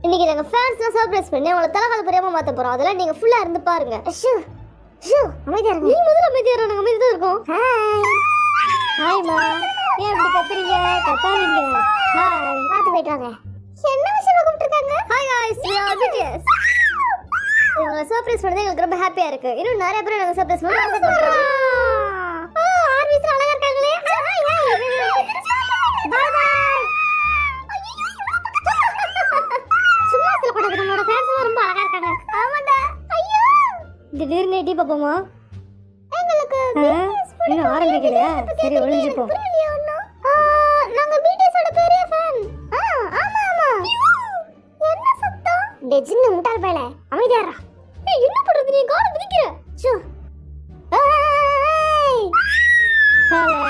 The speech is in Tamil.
இன்னைக்கு நாங்க ஃபேன்ஸ்லாம் சர்ப்ரைஸ் பண்ணி உங்களை தலகால புரியாம மாத்த போறோம். அதெல்லாம் நீங்க ஃபுல்லா இருந்து பாருங்க. ஷூ ஷூ அமைதியா இருங்க. நீ முதல்ல அமைதியா இருங்க. அமைதியா தான் இருக்கோம். ஹாய்மா. ஏன் இப்படி கத்துறீங்க? கத்தாதீங்க. ஹாய். பாத்து போயிட்டு வாங்க. என்ன விஷயமா கூப்பிட்டுருக்காங்க? Hi guys, we are BTS. உங்களை சர்ப்ரைஸ் பண்ணது எங்களுக்கு ரொம்ப ஹாப்பியா இருக்கு. இன்னும் நிறைய பேர் நாங்க சர்ப்ரைஸ் பண்ண ஆசைப்படுறோம். ஆர்விஸ் அழகா இருக்காங்களே. Bye bye. சும்மா சொல்லக்கூடாது. நம்மளோட ஃபேன்ஸ் ரொம்ப அழகா இருக்காங்க. ஆமாடா. ஐயோ. திடீர்னு எட்டி பாப்போமா? எங்களுக்கு இன்னும் ஆரம்பிக்கலையா? சரி ஒளிஞ்சுப்போம். நாங்க BTS ஓட பெரிய ஃபேன். ஆமா ஆமா. என்ன சத்தம்? டெஜின் முட்டாள் பயல. அமைதியா இரு. ஏய் என்ன பண்றது நீ? கால மிதிக்கிற. சு. ஏய். ஹலோ.